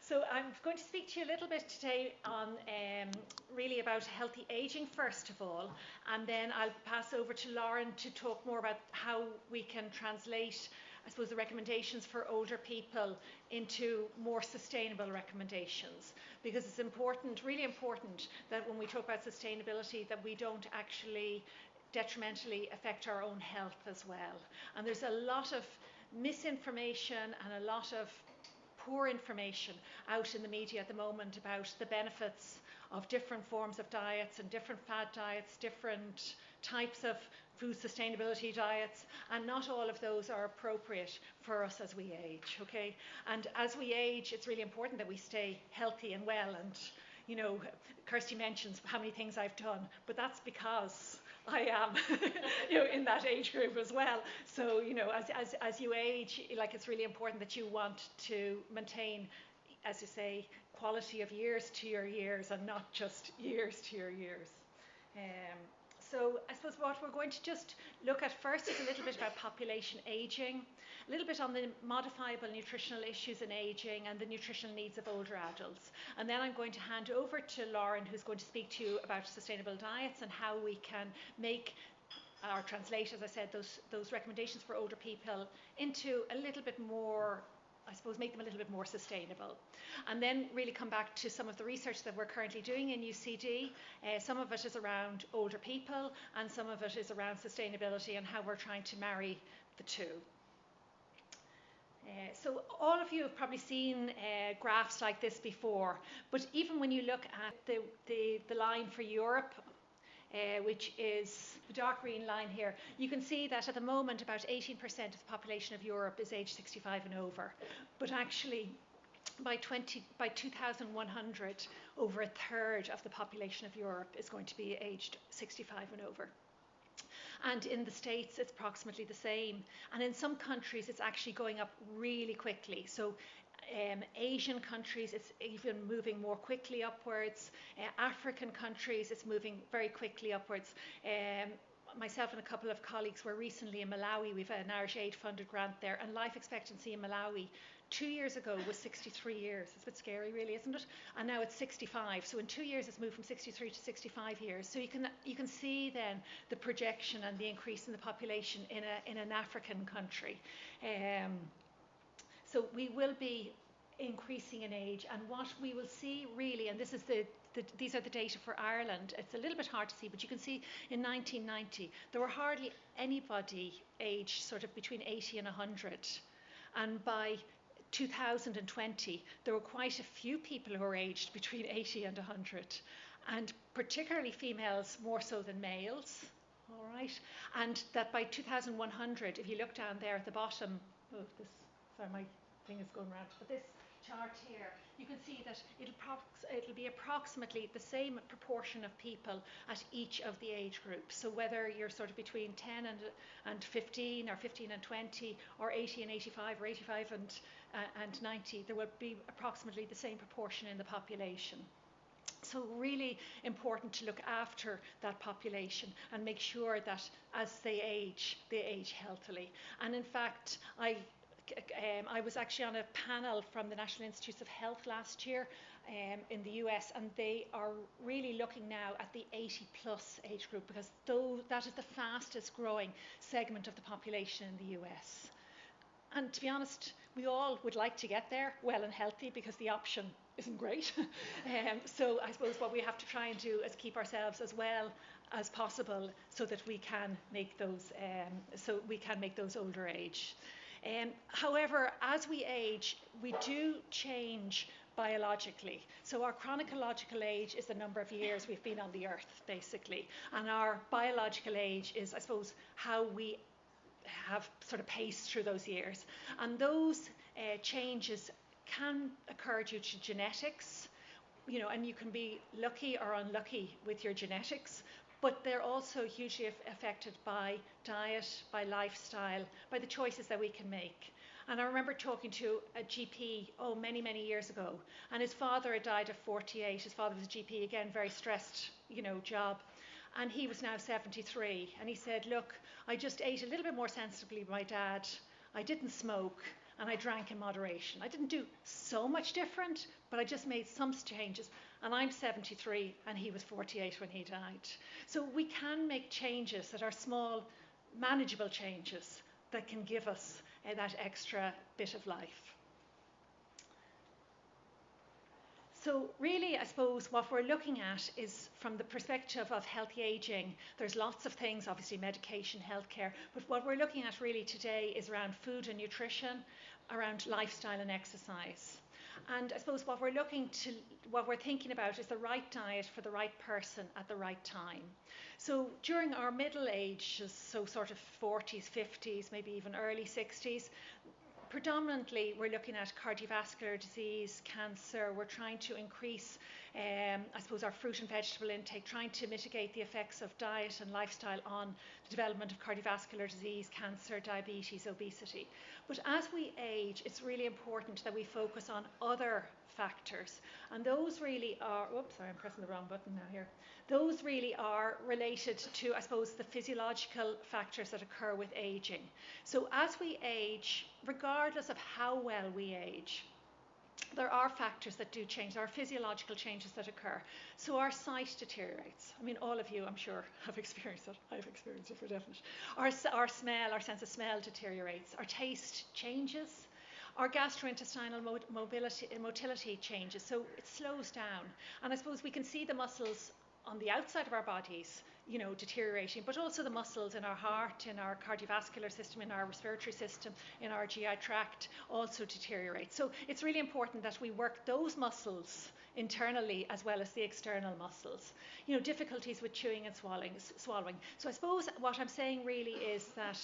So I'm going to speak to you a little bit today on really about healthy aging first of all, and then I'll pass over to Lauren to talk more about how we can translate, I suppose, the recommendations for older people into more sustainable recommendations, because it's important, really important, that when we talk about sustainability that we don't actually detrimentally affect our own health as well. And there's a lot of misinformation and a lot of poor information out in the media at the moment about the benefits of different forms of diets and different fad diets, different types of food sustainability diets, and not all of those are appropriate for us as we age, okay? And as we age, it's really important that we stay healthy and well. And you know, Kirsty mentions how many things I've done, but that's because I am, in that age group as well. So, as you age, like, it's really important that you want to maintain, as you say, quality of years to your years and not just years to your years. So I suppose what we're going to just look at first is a little bit about population aging, a little bit on the modifiable nutritional issues in aging and the nutritional needs of older adults. And then I'm going to hand over to Lauren, who's going to speak to you about sustainable diets and how we can make or translate, as I said, those recommendations for older people into a little bit more, I suppose, make them a little bit more sustainable. And then really come back to some of the research that we're currently doing in UCD. Some of it is around older people and some of it is around sustainability and how we're trying to marry the two. So all of you have probably seen graphs like this before, but even when you look at the line for Europe, which is the dark green line here, you can see that at the moment about 18% of the population of Europe is age 65 and over. But actually by 2100, over a third of the population of Europe is going to be aged 65 and over. And in the States, it's approximately the same. And in some countries, it's actually going up really quickly. So Asian countries, it's even moving more quickly upwards. African countries, it's moving very quickly upwards. Myself and a couple of colleagues were recently in Malawi. We've an Irish Aid funded grant there, and life expectancy in Malawi 2 years ago was 63 years. It's a bit scary, really, isn't it? And now it's 65. So in 2 years, it's moved from 63 to 65 years. So you can see then the projection and the increase in the population in an African country. So we will be increasing in age, and what we will see really, and this is these are the data for Ireland. It's a little bit hard to see, but you can see in 1990 there were hardly anybody aged sort of between 80 and 100, and by 2020 there were quite a few people who were aged between 80 and 100, and particularly females more so than males. All right, and that by 2100, if you look down there at the bottom, sorry, my thing is going around, but this chart here, you can see that it'll be approximately the same proportion of people at each of the age groups. So whether you're sort of between 10 and 15, or 15 and 20, or 80 and 85, or 85 and 90, there will be approximately the same proportion in the population. So really important to look after that population and make sure that as they age healthily. And in fact, I was actually on a panel from the National Institutes of Health last year in the US, and they are really looking now at the 80 plus age group, because that is the fastest growing segment of the population in the US. And to be honest, we all would like to get there well and healthy, because the option isn't great. So I suppose what we have to try and do is keep ourselves as well as possible so that we can make those older age. However, as we age, we do change biologically. So our chronological age is the number of years we've been on the earth, basically. And our biological age is, I suppose, how we have sort of paced through those years. And those changes can occur due to genetics, and you can be lucky or unlucky with your genetics. But they're also hugely affected by diet, by lifestyle, by the choices that we can make. And I remember talking to a GP, many, many years ago, and his father had died at 48. His father was a GP, again, very stressed, job. And he was now 73. And he said, look, I just ate a little bit more sensibly with my dad. I didn't smoke. and I drank in moderation. I didn't do so much different, but I just made some changes. And I'm 73 and he was 48 when he died. So we can make changes that are small, manageable changes that can give us that extra bit of life. So really, I suppose what we're looking at is from the perspective of healthy aging. There's lots of things, obviously medication, healthcare, but what we're looking at really today is around food and nutrition, around lifestyle and exercise. And I suppose what we're thinking about is the right diet for the right person at the right time. So during our middle ages, so sort of 40s, 50s, maybe even early 60s, predominantly we're looking at cardiovascular disease, cancer. We're trying to increase, I suppose, our fruit and vegetable intake, trying to mitigate the effects of diet and lifestyle on the development of cardiovascular disease, cancer, diabetes, obesity. But as we age, it's really important that we focus on other factors. And those really are, oops, sorry, I'm pressing the wrong button now here. Those really are related to, I suppose, the physiological factors that occur with aging. So as we age, regardless of how well we age, there are factors that do change. There are physiological changes that occur. So our sight deteriorates. I mean, all of you, I'm sure, have experienced it. I've experienced it for definite. Our smell, our sense of smell deteriorates. Our taste changes. Our gastrointestinal motility changes. So it slows down. And I suppose we can see the muscles on the outside of our bodies, deteriorating, but also the muscles in our heart, in our cardiovascular system, in our respiratory system, in our GI tract also deteriorate. So it's really important that we work those muscles internally as well as the external muscles. Difficulties with chewing and swallowing. So I suppose what I'm saying really is that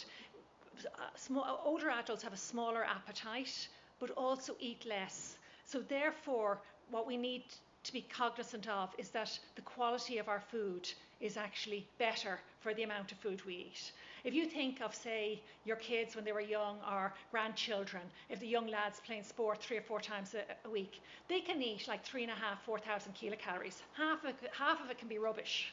older adults have a smaller appetite, but also eat less. So therefore, what we need to be cognizant of is that the quality of our food is actually better for the amount of food we eat. If you think of, say, your kids when they were young or grandchildren, if the young lads playing sport 3 or 4 times a week, they can eat like 3.5, 4,000 kilocalories. Half of it can be rubbish,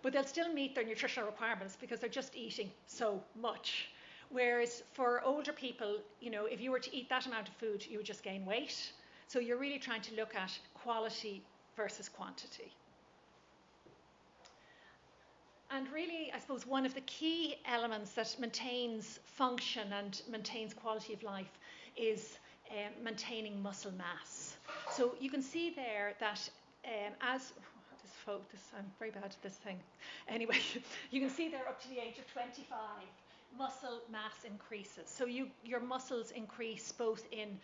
but they'll still meet their nutritional requirements because they're just eating so much. Whereas for older people, if you were to eat that amount of food, you would just gain weight. So you're really trying to look at quality versus quantity. And really, I suppose one of the key elements that maintains function and maintains quality of life is maintaining muscle mass. So you can see there that I'm very bad at this thing. Anyway, you can see there up to the age of 25, muscle mass increases. So your muscles increase both in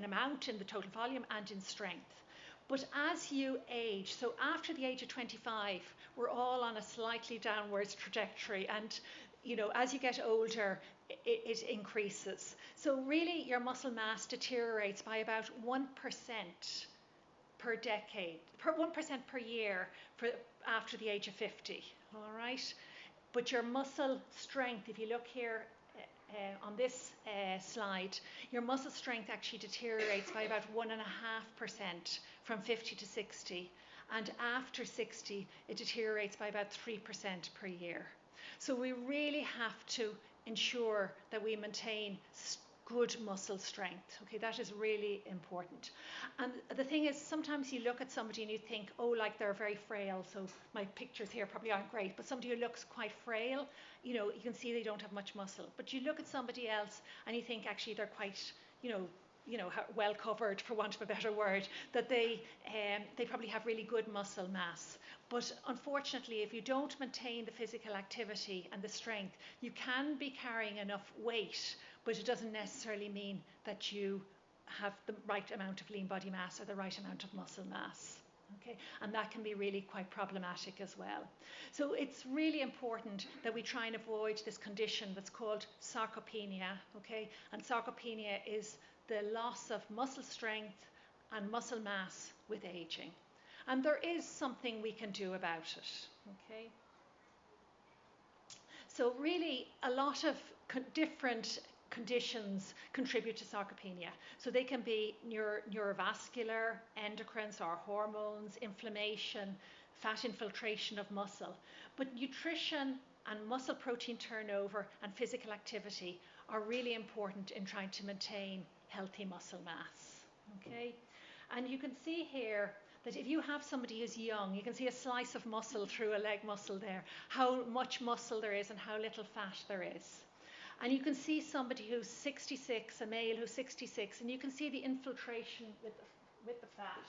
amount, in the total volume, and in strength. But as you age, so after the age of 25, we're all on a slightly downwards trajectory, and as you get older, it increases. So really, your muscle mass deteriorates by about 1% per decade, 1% per year after the age of 50. All right, but your muscle strength, if you look here on this slide, your muscle strength actually deteriorates by about 1.5% from 50 to 60. And after 60, it deteriorates by about 3% per year. So we really have to ensure that we maintain good muscle strength. Okay, that is really important. And the thing is, sometimes you look at somebody and you think, oh, like they're very frail. So my pictures here probably aren't great, but somebody who looks quite frail, you can see they don't have much muscle. But you look at somebody else and you think actually they're quite, well covered, for want of a better word, that they probably have really good muscle mass. But unfortunately, if you don't maintain the physical activity and the strength, you can be carrying enough weight, but it doesn't necessarily mean that you have the right amount of lean body mass or the right amount of muscle mass. Okay, and that can be really quite problematic as well. So it's really important that we try and avoid this condition that's called sarcopenia. Okay, and sarcopenia is the loss of muscle strength and muscle mass with aging. And there is something we can do about it. Okay. So really, a lot of different conditions contribute to sarcopenia. So they can be neurovascular, endocrines or hormones, inflammation, fat infiltration of muscle. But nutrition and muscle protein turnover and physical activity are really important in trying to maintain healthy muscle mass. Okay, and you can see here that if you have somebody who's young, you can see a slice of muscle through a leg muscle there, how much muscle there is and how little fat there is. And you can see somebody who's 66, a male who's 66, and you can see the infiltration with the fat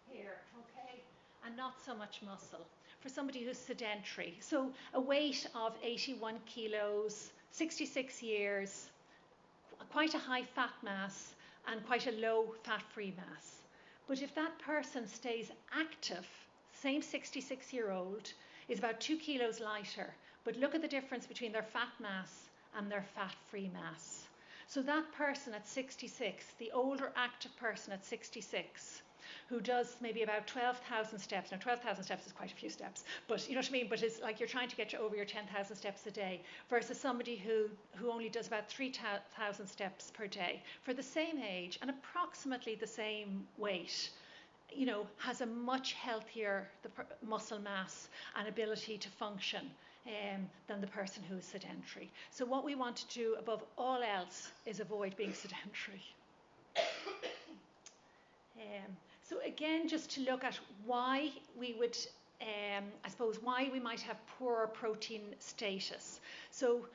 here, okay, and not so much muscle. For somebody who's sedentary, so a weight of 81 kilos, 66 years, quite a high fat mass and quite a low fat-free mass. But if that person stays active, same 66-year-old, is about 2 kilos lighter, but look at the difference between their fat mass and their fat-free mass. So that person at 66, the older active person at 66, who does maybe about 12,000 steps. Now 12,000 steps is quite a few steps, but you know what I mean? But it's like you're trying to get over your 10,000 steps a day versus somebody who only does about 3,000 steps per day for the same age and approximately the same weight, you know, has a much healthier muscle mass and ability to function than the person who is sedentary. So what we want to do above all else is avoid being sedentary. So again, just to look at why we would, I suppose, why we might have poorer protein status. So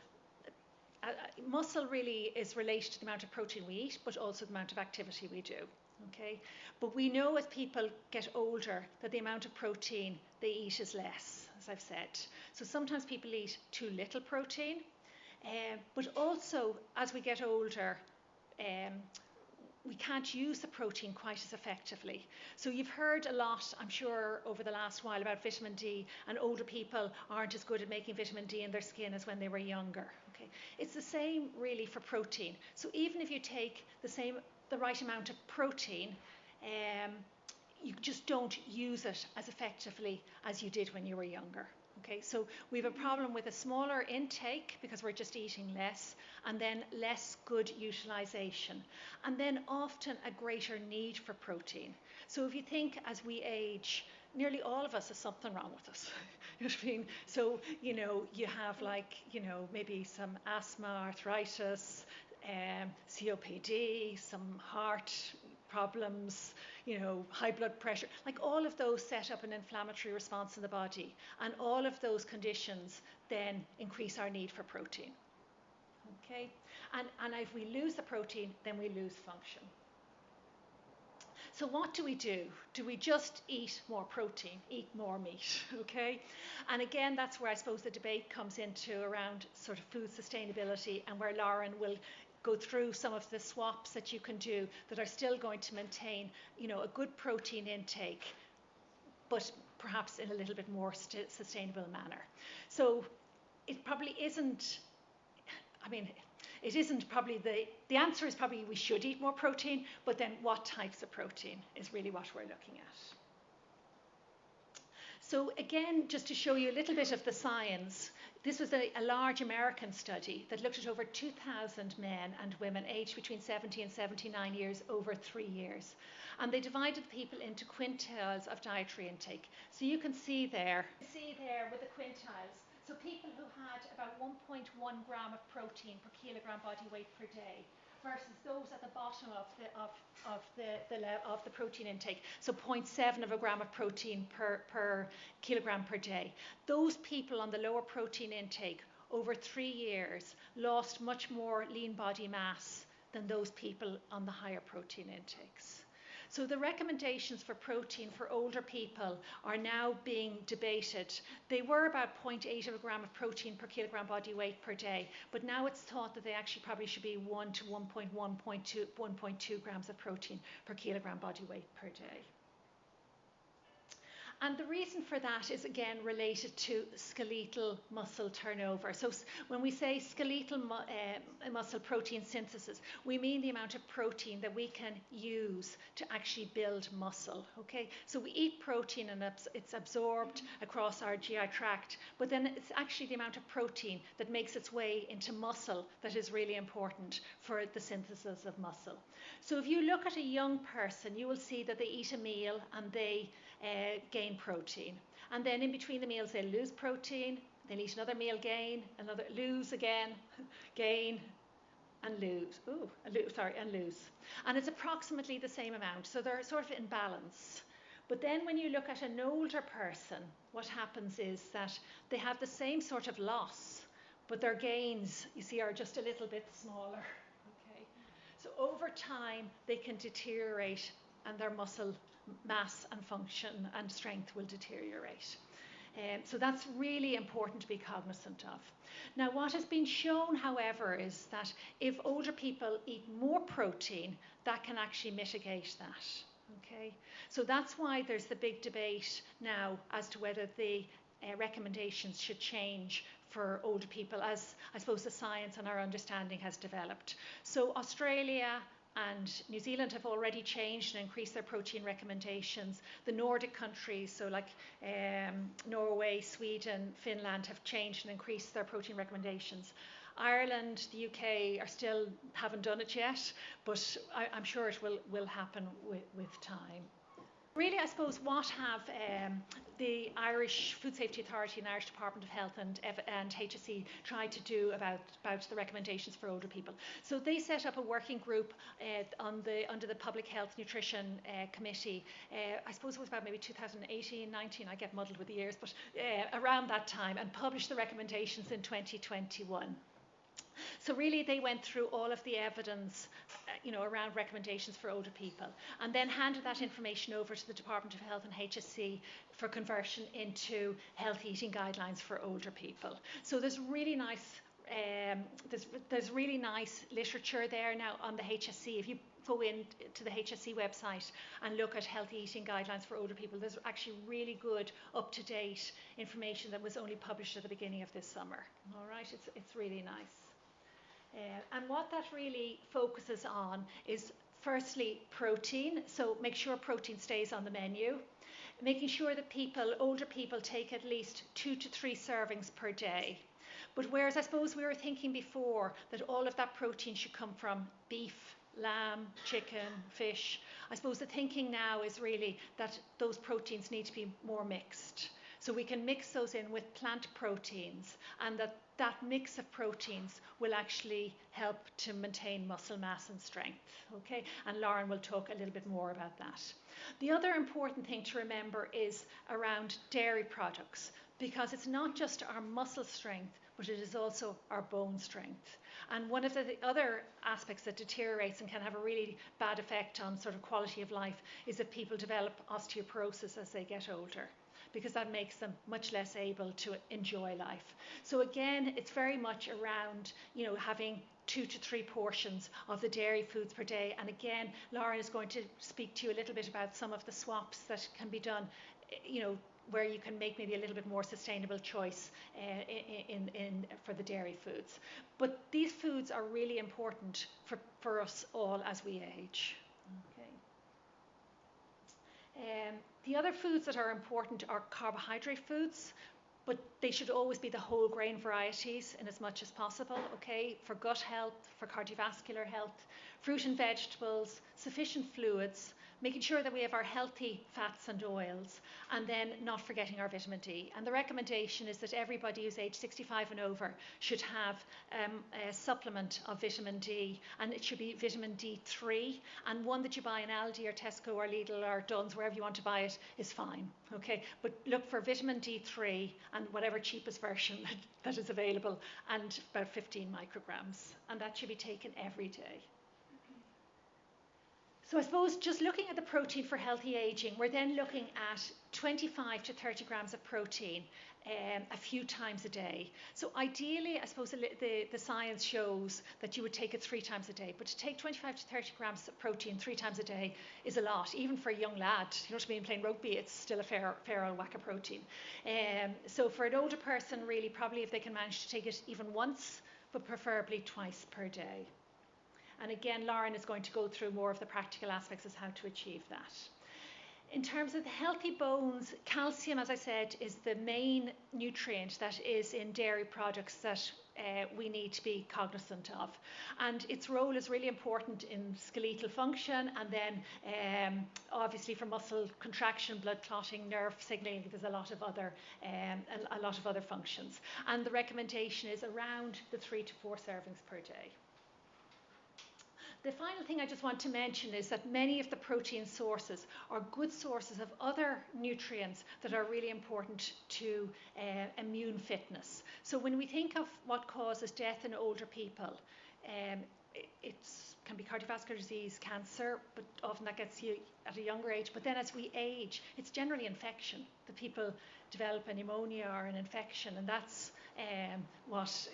muscle really is related to the amount of protein we eat, but also the amount of activity we do. Okay, but we know as people get older that the amount of protein they eat is less, as I've said. So sometimes people eat too little protein, but also as we get older, we can't use the protein quite as effectively. So you've heard a lot, I'm sure, over the last while about vitamin D, and older people aren't as good at making vitamin D in their skin as when they were younger. Okay, it's the same really for protein. So even if you take the right amount of protein, you just don't use it as effectively as you did when you were younger. Okay, so we have a problem with a smaller intake because we're just eating less, and then less good utilization, and then often a greater need for protein. So if you think as we age, nearly all of us have something wrong with us. You know what I mean? So, you know, you have like, you know, maybe some asthma, arthritis, COPD, some heart problems, you know, high blood pressure, like all of those set up an inflammatory response in the body, and all of those conditions then increase our need for protein. Okay, and if we lose the protein, then we lose function. So what do? Do we just eat more protein, eat more meat? Okay, and again, that's where I suppose the debate comes into around sort of food sustainability, and where Lauren will go through some of the swaps that you can do that are still going to maintain, you know, a good protein intake, but perhaps in a little bit more sustainable manner. So it probably isn't, I mean, it isn't probably the answer is probably we should eat more protein, but then what types of protein is really what we're looking at. So again, just to show you a little bit of the science, this was a large American study that looked at over 2,000 men and women aged between 70 and 79 years over 3 years. And they divided people into quintiles of dietary intake. So you can see there with the quintiles, so people who had about 1.1 gram of protein per kilogram body weight per day, versus those at the bottom of the protein intake, so 0.7 of a gram of protein per kilogram per day. Those people on the lower protein intake over 3 years lost much more lean body mass than those people on the higher protein intakes. So the recommendations for protein for older people are now being debated. They were about 0.8 of a gram of protein per kilogram body weight per day, but now it's thought that they actually probably should be 1 to 1.2 grams of protein per kilogram body weight per day. And the reason for that is again related to skeletal muscle turnover. So when we say skeletal muscle protein synthesis, we mean the amount of protein that we can use to actually build muscle. Okay, so we eat protein and it's absorbed across our GI tract, but then it's actually the amount of protein that makes its way into muscle that is really important for the synthesis of muscle. So if you look at a young person, you will see that they eat a meal and they gain protein, and then in between the meals they lose protein, they'll eat another meal, gain, another, lose again, gain, and lose. And lose. And it's approximately the same amount, so they're sort of in balance. But then when you look at an older person, what happens is that they have the same sort of loss, but their gains, you see, are just a little bit smaller. Okay. So over time, they can deteriorate, and their muscle mass and function and strength will deteriorate. So that's really important to be cognizant of. Now, what has been shown, however, is that if older people eat more protein, that can actually mitigate that. Okay, so that's why there's the big debate now as to whether the recommendations should change for older people, as I suppose the science and our understanding has developed. So Australia and New Zealand have already changed and increased their protein recommendations. The Nordic countries, so like Norway, Sweden, Finland, have changed and increased their protein recommendations. Ireland, the UK haven't done it yet, but I'm sure it will happen with time. Really, I suppose, what have the Irish Food Safety Authority and Irish Department of Health and HSE tried to do about the recommendations for older people? So they set up a working group under the Public Health Nutrition Committee. I suppose it was about maybe 2018, 19, I get muddled with the years, but around that time, and published the recommendations in 2021. So really they went through all of the evidence around recommendations for older people, and then handed that information over to the Department of Health and HSE for conversion into healthy eating guidelines for older people. So there's really nice there's really nice literature there now on the HSE. If you go in to the HSE website and look at healthy eating guidelines for older people, there's actually really good up-to-date information that was only published at the beginning of this summer. All right, it's really nice. And what that really focuses on is, firstly, protein. So make sure protein stays on the menu. Making sure that older people take at least 2 to 3 servings per day. But whereas I suppose we were thinking before that all of that protein should come from beef, lamb, chicken, fish, I suppose the thinking now is really that those proteins need to be more mixed. So we can mix those in with plant proteins, and that mix of proteins will actually help to maintain muscle mass and strength. Okay, and Lauren will talk a little bit more about that. The other important thing to remember is around dairy products, because it's not just our muscle strength, but it is also our bone strength. And one of the other aspects that deteriorates and can have a really bad effect on sort of quality of life is if people develop osteoporosis as they get older, because that makes them much less able to enjoy life. So again, it's very much around, having 2 to 3 portions of the dairy foods per day. And again, Lauren is going to speak to you a little bit about some of the swaps that can be done, where you can make maybe a little bit more sustainable choice for the dairy foods. But these foods are really important for us all as we age. Okay. The other foods that are important are carbohydrate foods, but they should always be the whole grain varieties in as much as possible, okay, for gut health, for cardiovascular health, fruit and vegetables, sufficient fluids, making sure that we have our healthy fats and oils, and then not forgetting our vitamin D. And the recommendation is that everybody who's age 65 and over should have a supplement of vitamin D, and it should be vitamin D3, and one that you buy in Aldi or Tesco or Lidl or Dunnes, wherever you want to buy it, is fine, okay? But look for vitamin D3 and whatever cheapest version that is available, and about 15 micrograms, and that should be taken every day. So I suppose just looking at the protein for healthy aging, we're then looking at 25 to 30 grams of protein a few times a day. So ideally, I suppose the science shows that you would take it 3 times a day, but to take 25 to 30 grams of protein 3 times a day is a lot, even for a young lad. You know what I mean, playing rugby, it's still a fair old whack of protein. So for an older person, really, probably if they can manage to take it even once, but preferably twice per day. And again, Lauren is going to go through more of the practical aspects as how to achieve that. In terms of the healthy bones, calcium, as I said, is the main nutrient that is in dairy products that we need to be cognizant of. And its role is really important in skeletal function, and then obviously for muscle contraction, blood clotting, nerve signaling. There's a lot of other functions. And the recommendation is around the 3 to 4 servings per day. The final thing I just want to mention is that many of the protein sources are good sources of other nutrients that are really important to immune fitness. So when we think of what causes death in older people, it can be cardiovascular disease, cancer, but often that gets you at a younger age. But then as we age, it's generally infection. The people develop a pneumonia or an infection, and that's what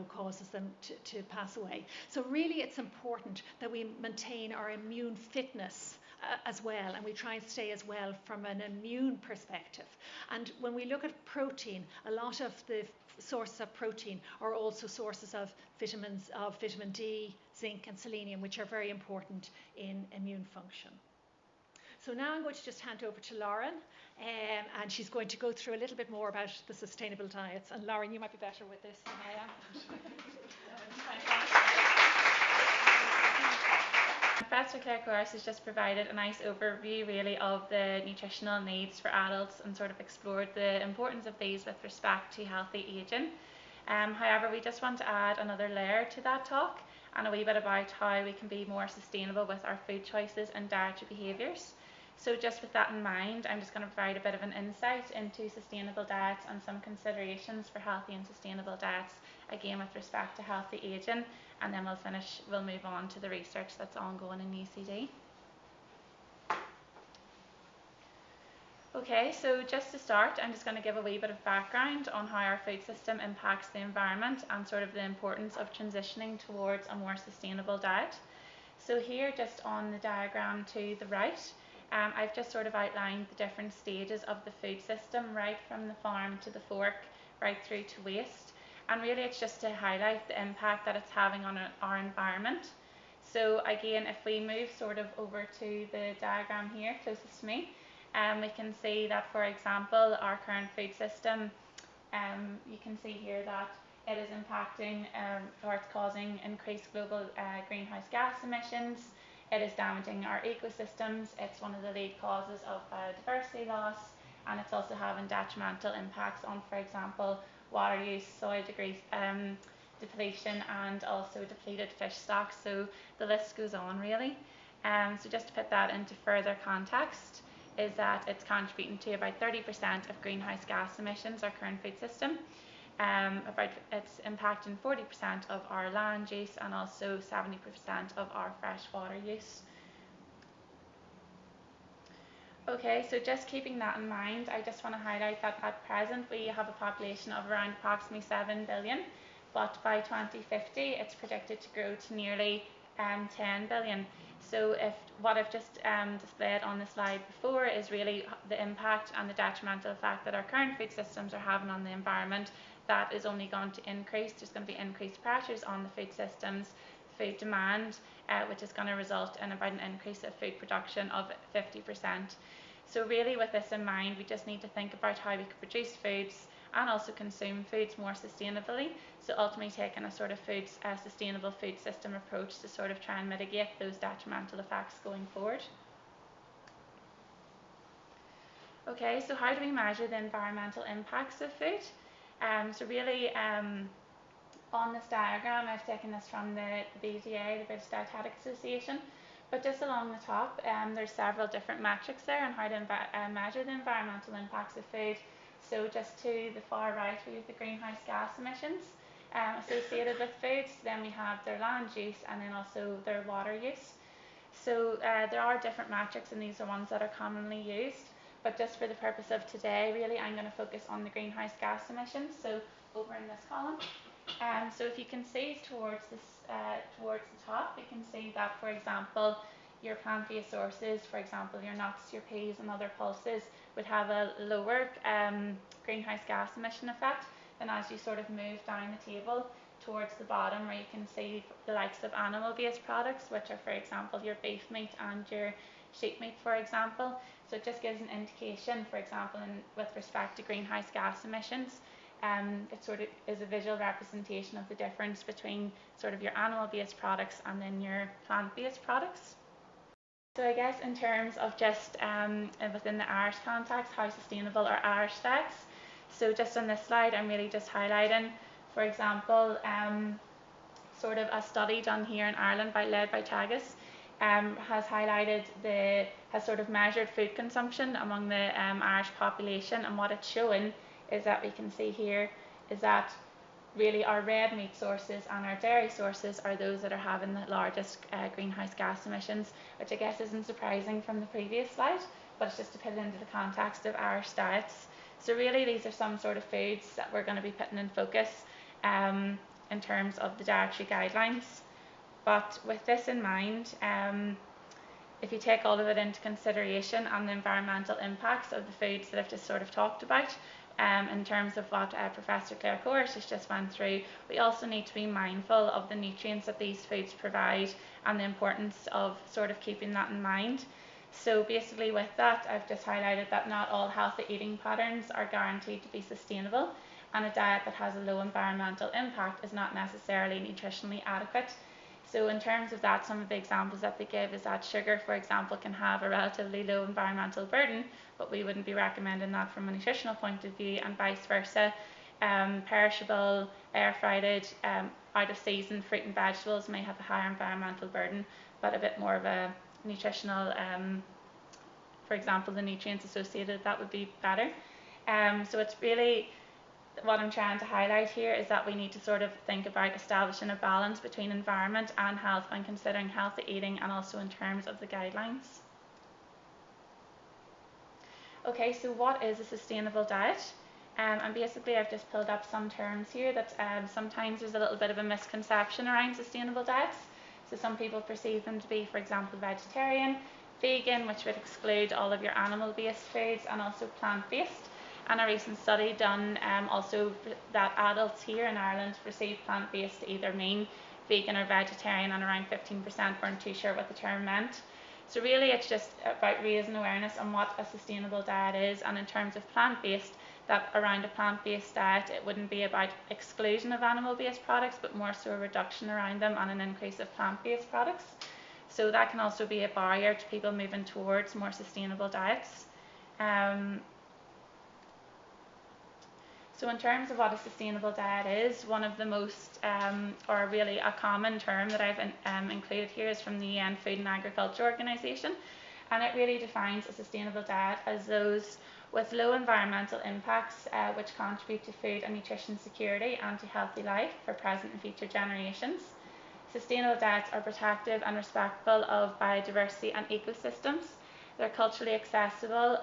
causes them to pass away. So really it's important that we maintain our immune fitness as well, and we try and stay as well from an immune perspective. And when we look at protein, a lot of the sources of protein are also sources of vitamins, of vitamin D, zinc and selenium, which are very important in immune function. So now I'm going to just hand over to Lauren, and she's going to go through a little bit more about the sustainable diets. And Lauren, you might be better with this than I am. Professor Clare Corish has just provided a nice overview really of the nutritional needs for adults and sort of explored the importance of these with respect to healthy ageing. However, we just want to add another layer to that talk and a wee bit about how we can be more sustainable with our food choices and dietary behaviours. So just with that in mind, I'm just going to provide a bit of an insight into sustainable diets and some considerations for healthy and sustainable diets, again with respect to healthy ageing, and then we'll move on to the research that's ongoing in UCD. Okay, so just to start, I'm just going to give a wee bit of background on how our food system impacts the environment and sort of the importance of transitioning towards a more sustainable diet. So here, just on the diagram to the right, I've just sort of outlined the different stages of the food system, right from the farm to the fork, right through to waste. And really it's just to highlight the impact that it's having on our environment. So again, if we move sort of over to the diagram here, closest to me, we can see that, for example, our current food system, you can see here that it is impacting or it's causing increased global greenhouse gas emissions. It is damaging our ecosystems. It's one of the lead causes of biodiversity loss, and it's also having detrimental impacts on, for example, water use, soil depletion, and also depleted fish stocks. So the list goes on really. So just to put that into further context, is that it's contributing to about 30% of greenhouse gas emissions, our current food system. It's impacting 40% of our land use and also 70% of our freshwater use. Okay, so just keeping that in mind, I just want to highlight that at present we have a population of around approximately 7 billion, but by 2050 it's predicted to grow to nearly 10 billion. So what I've just displayed on the slide before is really the impact and the detrimental effect that our current food systems are having on the environment. That is only going to increase. There's going to be increased pressures on the food systems, food demand, which is going to result in about an increase of food production of 50%. So really with this in mind, we just need to think about how we could produce foods and also consume foods more sustainably. So ultimately taking a sort of sustainable food system approach to sort of try and mitigate those detrimental effects going forward. Okay, so how do we measure the environmental impacts of food? So really on this diagram, I've taken this from the BDA, the British Dietetic Association, but just along the top there's several different metrics there on how to measure the environmental impacts of food. So just to the far right, we have the greenhouse gas emissions associated with foods. Then we have their land use and then also their water use. So there are different metrics, and these are ones that are commonly used. But just for the purpose of today, really, I'm going to focus on the greenhouse gas emissions. So over in this column. So if you can see towards the top, you can see that, for example, your plant-based sources, for example, your nuts, your peas, and other pulses, would have a lower greenhouse gas emission effect than as you sort of move down the table towards the bottom, where you can see the likes of animal-based products, which are, for example, your beef meat and your sheep meat, for example. So it just gives an indication, for example, with respect to greenhouse gas emissions. It sort of is a visual representation of the difference between sort of your animal-based products and then your plant-based products. So I guess in terms of just within the Irish context, how sustainable are Irish diets? So just on this slide, I'm really just highlighting, for example, sort of a study done here in Ireland led by Tagus, has highlighted has sort of measured food consumption among the Irish population, and what it's showing is that we can see here is that really our red meat sources and our dairy sources are those that are having the largest greenhouse gas emissions, which I guess isn't surprising from the previous slide, but it's just to put it into the context of Irish diets. So really these are some sort of foods that we're going to be putting in focus in terms of the dietary guidelines. But with this in mind, if you take all of it into consideration and the environmental impacts of the foods that I've just sort of talked about, in terms of what Professor Clare Corish has just went through, we also need to be mindful of the nutrients that these foods provide and the importance of sort of keeping that in mind. So basically with that, I've just highlighted that not all healthy eating patterns are guaranteed to be sustainable, and a diet that has a low environmental impact is not necessarily nutritionally adequate. So in terms of that, some of the examples that they give is that sugar, for example, can have a relatively low environmental burden, but we wouldn't be recommending that from a nutritional point of view, and vice versa. Perishable, air-fried, out of season fruit and vegetables may have a higher environmental burden, but a bit more of a nutritional, for example, the nutrients associated with that would be better. So it's really, what I'm trying to highlight here is that we need to sort of think about establishing a balance between environment and health when considering healthy eating, and also in terms of the guidelines. Okay, so what is a sustainable diet? And basically I've just pulled up some terms here that sometimes there's a little bit of a misconception around sustainable diets. So some people perceive them to be, for example, vegetarian, vegan, which would exclude all of your animal-based foods, and also plant-based. And a recent study done also that adults here in Ireland perceive plant-based to either mean vegan or vegetarian, and around 15% weren't too sure what the term meant. So really it's just about raising awareness on what a sustainable diet is, and in terms of plant-based, that around a plant-based diet it wouldn't be about exclusion of animal-based products, but more so a reduction around them and an increase of plant-based products. So that can also be a barrier to people moving towards more sustainable diets. So in terms of what a sustainable diet is, one of the most, or really a common term that I've included here is from the UN Food and Agriculture Organization, and it really defines a sustainable diet as those with low environmental impacts which contribute to food and nutrition security and to healthy life for present and future generations. Sustainable diets are protective and respectful of biodiversity and ecosystems. They're culturally acceptable,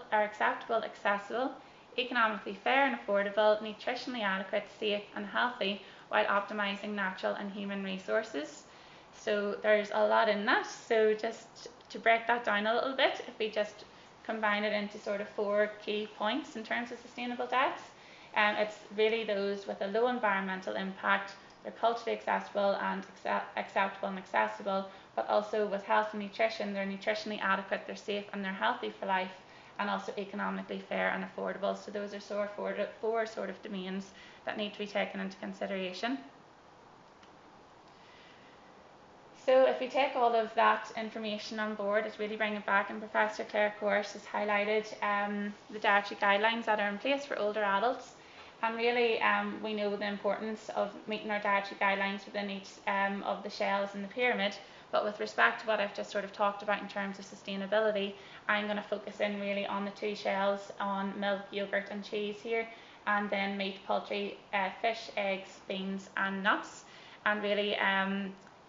economically fair and affordable, nutritionally adequate, safe and healthy, while optimizing natural and human resources. So there's a lot in that. So just to break that down a little bit, if we just combine it into sort of 4 key points in terms of sustainable diets, it's really those with a low environmental impact, they're culturally accessible and acceptable and accessible, but also with health and nutrition, they're nutritionally adequate, they're safe and they're healthy for life, and also economically fair and affordable. So those are four sort of domains that need to be taken into consideration. So if we take all of that information on board, it's really bring it back, and Professor Clare Corish has highlighted the dietary guidelines that are in place for older adults. And really we know the importance of meeting our dietary guidelines within each of the shells in the pyramid, but with respect to what I've just sort of talked about in terms of sustainability, I'm going to focus in really on the 2 shells on milk, yogurt and cheese here, and then meat, poultry, fish, eggs, beans and nuts, and really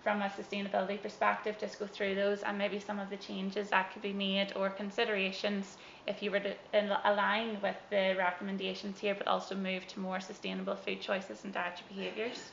from a sustainability perspective just go through those and maybe some of the changes that could be made or considerations if you were to align with the recommendations here, but also move to more sustainable food choices and dietary behaviours.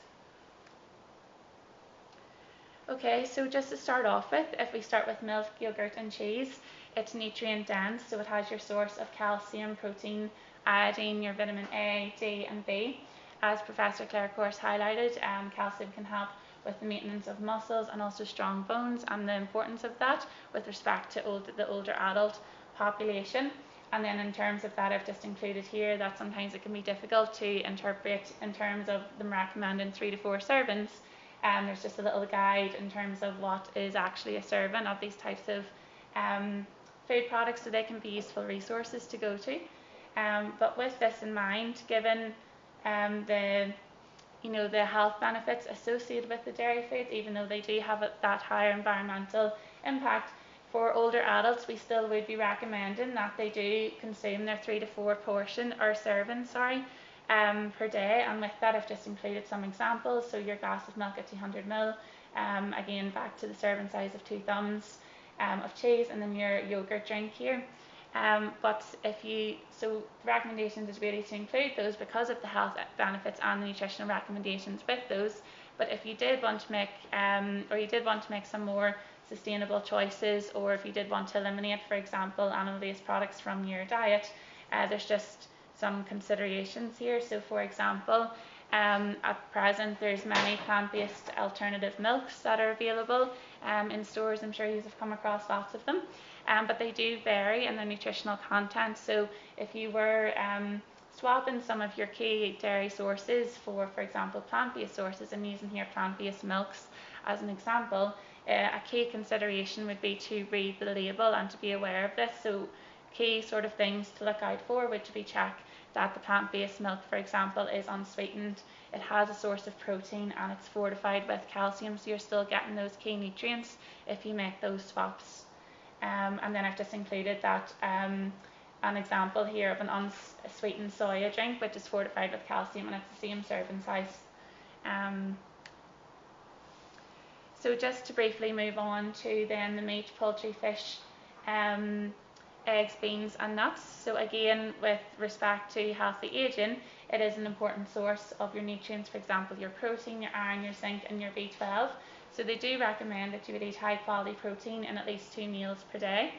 Okay, so just to start off with, if we start with milk, yogurt and cheese, it's nutrient dense, so it has your source of calcium, protein, iodine, your vitamin A, D and B. As Professor Clare Corish highlighted, calcium can help with the maintenance of muscles and also strong bones, and the importance of that with respect to the older adult population. And then in terms of that, I've just included here that sometimes it can be difficult to interpret in terms of them recommending 3 to 4 servings. There's just a little guide in terms of what is actually a serving of these types of food products, so they can be useful resources to go to. But with this in mind, given the the health benefits associated with the dairy foods, even though they do have that higher environmental impact. For older adults, we still would be recommending that they do consume their 3 to 4 servings, per day. And with that, I've just included some examples. So your glass of milk at 200 ml, again back to the serving size of 2 thumbs of cheese, and then your yogurt drink here. But so the recommendations is really to include those because of the health benefits and the nutritional recommendations with those. But if you did want to make, some more sustainable choices, or if you did want to eliminate, for example, animal-based products from your diet, there's just some considerations here. So, for example, at present, there's many plant-based alternative milks that are available in stores. I'm sure you've come across lots of them. But they do vary in their nutritional content. So if you were swapping some of your key dairy sources for example, plant-based sources, and using here plant-based milks as an example, a key consideration would be to read the label and to be aware of this. So key sort of things to look out for would be check that the plant-based milk, for example, is unsweetened, it has a source of protein, and it's fortified with calcium, so you're still getting those key nutrients if you make those swaps. And then I've just included that an example here of an unsweetened soya drink, which is fortified with calcium, and it's the same serving size. So just to briefly move on to then the meat, poultry, fish, eggs, beans and nuts. So again, with respect to healthy aging, it is an important source of your nutrients, for example, your protein, your iron, your zinc and your B12. So they do recommend that you would eat high quality protein in at least 2 meals per day.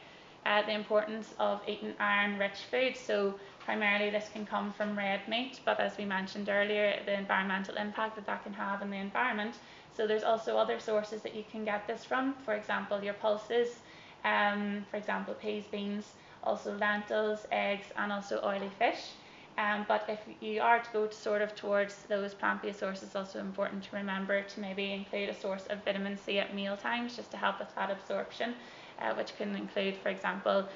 The importance of eating iron-rich foods, so primarily this can come from red meat, but as we mentioned earlier, the environmental impact that can have on the environment. So there's also other sources that you can get this from, for example, your pulses, for example, peas, beans, also lentils, eggs, and also oily fish. But if you are to go towards those plant-based sources, it's also important to remember to maybe include a source of vitamin C at meal times, just to help with that absorption, which can include, for example,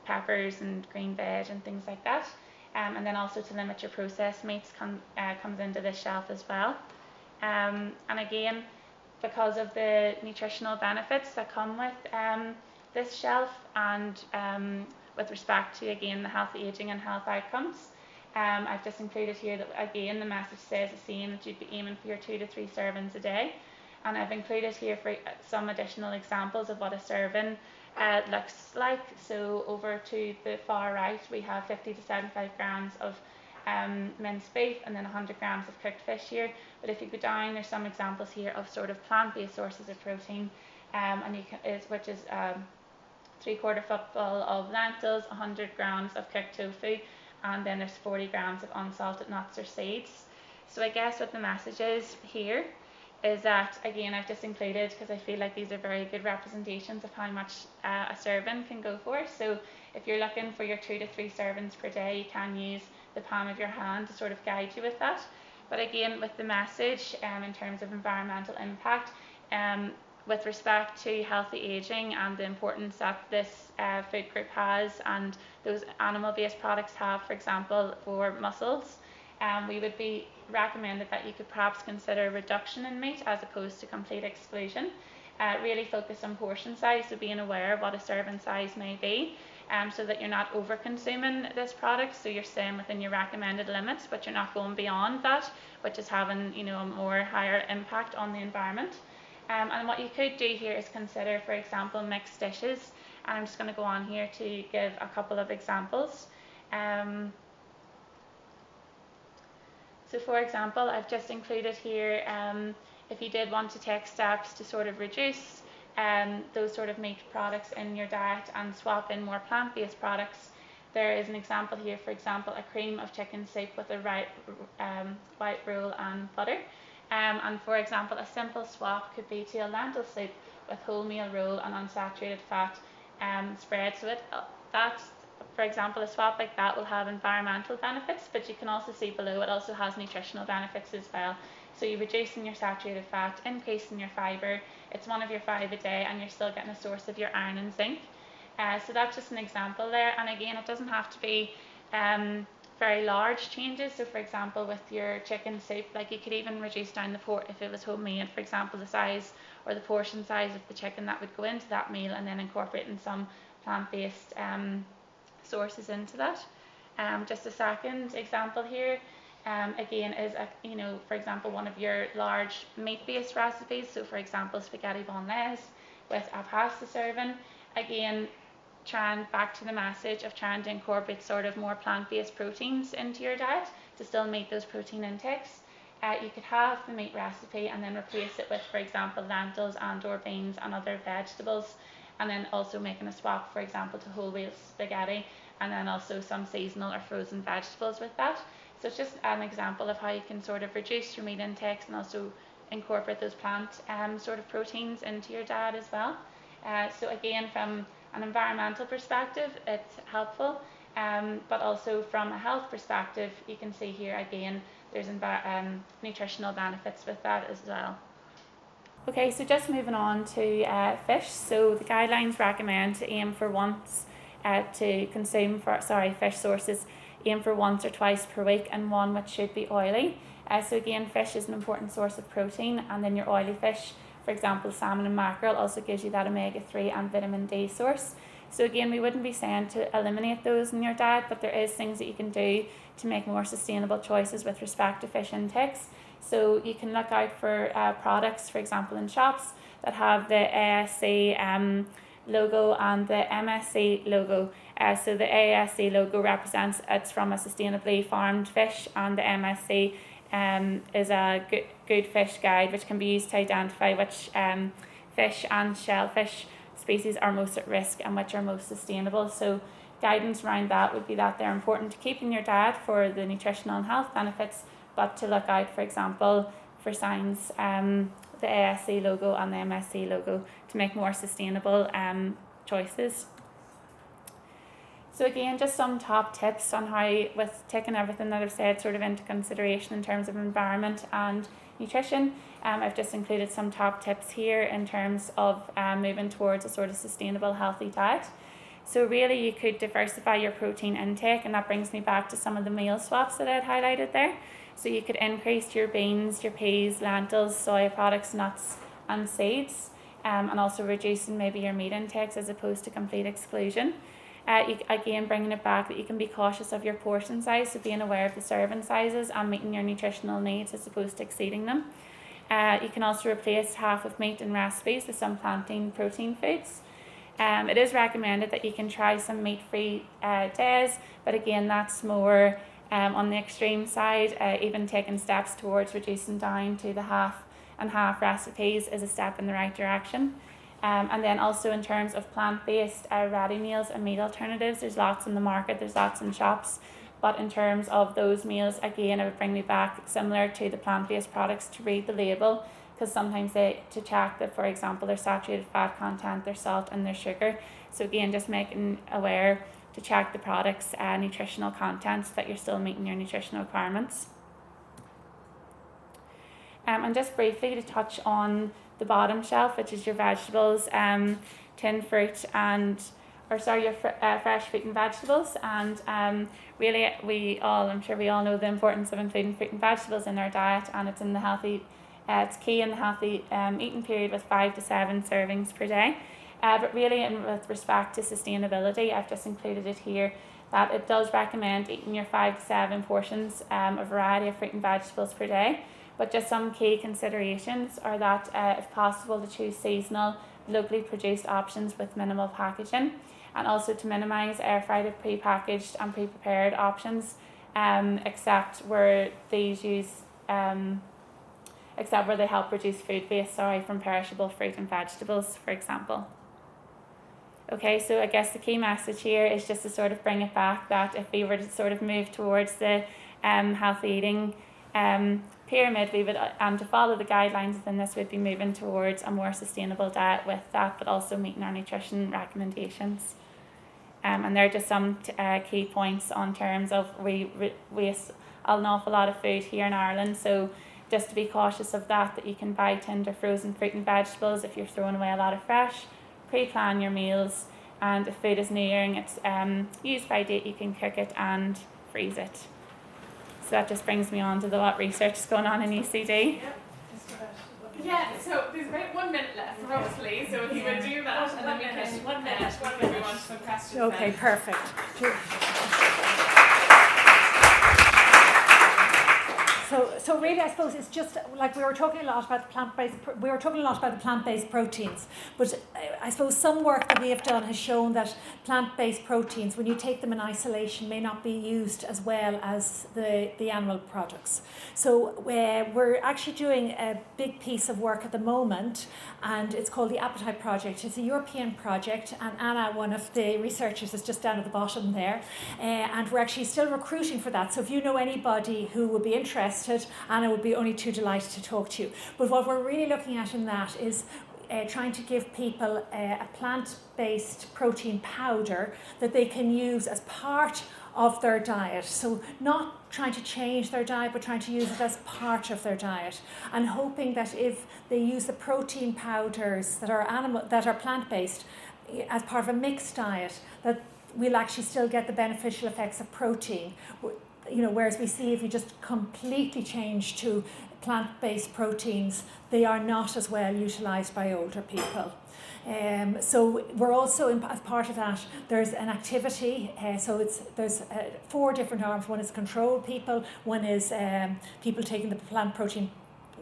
peppers and green veg and things like that. And then also to limit your processed meats comes into this shelf as well. And again, because of the nutritional benefits that come with this shelf, and with respect to, again, the healthy aging and health outcomes, I've just included here that, again, the message says the same, that you'd be aiming for your 2 to 3 servings a day. And I've included here for some additional examples of what a serving looks like. So over to the far right, we have 50 to 75 grams of minced beef, and then 100 grams of cooked fish here. But if you go down, there's some examples here of sort of plant-based sources of protein, which is 3/4 cupful of lentils, 100 grams of cooked tofu, and then there's 40 grams of unsalted nuts or seeds. So I guess what the message is here is that, again, I've just included, because I feel like these are very good representations of how much a serving can go for. So if you're looking for your 2 to 3 servings per day, you can use the palm of your hand to sort of guide you with that. But again, with the message in terms of environmental impact, with respect to healthy aging and the importance that this food group has, and those animal-based products have, for example, for mussels, we would be recommended that you could perhaps consider reduction in meat as opposed to complete exclusion. Really focus on portion size, so being aware of what a serving size may be, so that you're not over consuming this product, so you're staying within your recommended limits, but you're not going beyond that, which is having a more higher impact on the environment. And what you could do here is consider, for example, mixed dishes, and I'm just going to go on here to give a couple of examples. So for example, I've just included here, if you did want to take steps to sort of reduce those sort of meat products in your diet and swap in more plant-based products, there is an example here, for example, a cream of chicken soup with a white roux and butter. And for example, a simple swap could be to a lentil soup with wholemeal roux and unsaturated fat spread. So that's, for example, a swap like that will have environmental benefits, but you can also see below it also has nutritional benefits as well. So you're reducing your saturated fat, increasing your fibre, it's 1 of your 5 a day, and you're still getting a source of your iron and zinc. So that's just an example there, and again, it doesn't have to be very large changes. So for example, with your chicken soup, like you could even reduce down if it was homemade, for example, the size or the portion size of the chicken that would go into that meal, and then incorporating some plant-based sources into that. Just a second example here, again, is for example, one of your large meat-based recipes. So for example, spaghetti bolognese with a pasta serving. Again, trying back to the message of trying to incorporate sort of more plant-based proteins into your diet to still meet those protein intakes. You could have the meat recipe and then replace it with, for example, lentils and or beans and other vegetables, and then also making a swap, for example, to whole wheat spaghetti, and then also some seasonal or frozen vegetables with that. So it's just an example of how you can sort of reduce your meat intakes and also incorporate those plant sort of proteins into your diet as well. So again, from an environmental perspective, it's helpful, but also from a health perspective, you can see here again there's nutritional benefits with that as well. Okay, so just moving on to fish. So the guidelines recommend to aim for fish sources, aim for once or twice per week, and one which should be oily. So again, fish is an important source of protein, and then your oily fish, for example, salmon and mackerel, also gives you that omega-3 and vitamin D source. So again, we wouldn't be saying to eliminate those in your diet, but there is things that you can do to make more sustainable choices with respect to fish intakes. So you can look out for products, for example, in shops that have the ASC logo and the MSC logo. So the ASC logo represents it's from a sustainably farmed fish, and the MSC is a good fish guide, which can be used to identify which fish and shellfish species are most at risk and which are most sustainable. So guidance around that would be that they're important to keep in your diet for the nutritional and health benefits, but to look out, for example, for signs, the ASC logo and the MSC logo, to make more sustainable choices. So again, just some top tips on how, with taking everything that I've said sort of into consideration in terms of environment and nutrition, I've just included some top tips here in terms of moving towards a sort of sustainable, healthy diet. So really you could diversify your protein intake, and that brings me back to some of the meal swaps that I'd highlighted there. So you could increase your beans, your peas, lentils, soy products, nuts and seeds, and also reducing maybe your meat intakes as opposed to complete exclusion. Again, bringing it back that you can be cautious of your portion size, so being aware of the serving sizes and meeting your nutritional needs as opposed to exceeding them. You can also replace half of meat in recipes with some plantain protein foods. It is recommended that you can try some meat-free days, but again, that's more on the extreme side. Even taking steps towards reducing down to the half and half recipes is a step in the right direction. And then also in terms of plant-based ready meals and meat alternatives, there's lots in the market, there's lots in shops, but in terms of those meals, again, it would bring me back, similar to the plant-based products, to read the label, because sometimes to check that, for example, their saturated fat content, their salt and their sugar. So again, just making aware to check the products' nutritional contents, that you're still meeting your nutritional requirements. And just briefly to touch on the bottom shelf, which is your vegetables, tin fruit your fresh fruit and vegetables. And really I'm sure we all know the importance of including fruit and vegetables in our diet, and it's in the healthy, it's key in the healthy eating period, with 5 to 7 servings per day. But really, with respect to sustainability, I've just included it here that it does recommend eating your 5 to 7 portions, a variety of fruit and vegetables per day. But just some key considerations are that if possible, to choose seasonal, locally produced options with minimal packaging, and also to minimise air-fried, pre-packaged and pre-prepared options, except where they help reduce food waste from perishable fruit and vegetables, for example. Okay, so I guess the key message here is just to sort of bring it back that if we were to sort of move towards the healthy eating pyramid, we would, to follow the guidelines within this, we'd be moving towards a more sustainable diet with that, but also meeting our nutrition recommendations. And there are just some key points on terms of we waste an awful lot of food here in Ireland, so just to be cautious of that you can buy tinned or frozen fruit and vegetables if you're throwing away a lot of fresh. Pre-plan your meals, and if food is nearing its use by date, you can cook it and freeze it. So that just brings me on to the what research is going on in ECD. Yeah, so there's about 1 minute left, roughly, so if you would do that, and then we can, 1 minute, when we want some questions. Okay, then. perfect. So really, I suppose it's just like we were talking a lot about the plant-based proteins, but I suppose some work that we have done has shown that plant-based proteins, when you take them in isolation, may not be used as well as the animal products. So we're actually doing a big piece of work at the moment, and it's called the Appetite Project. It's a European project, and Anna, one of the researchers, is just down at the bottom there, and we're actually still recruiting for that. So if you know anybody who would be interested, Anna would be only too delighted to talk to you. But what we're really looking at in that is trying to give people a plant-based protein powder that they can use as part of their diet. So not trying to change their diet, but trying to use it as part of their diet, and hoping that if they use the protein powders that are plant-based as part of a mixed diet, that we'll actually still get the beneficial effects of protein. Whereas we see if you just completely change to plant-based proteins, they are not as well utilised by older people. So we're also, as part of that, there's an activity. There's 4 different arms. One is control people. One is people taking the plant protein,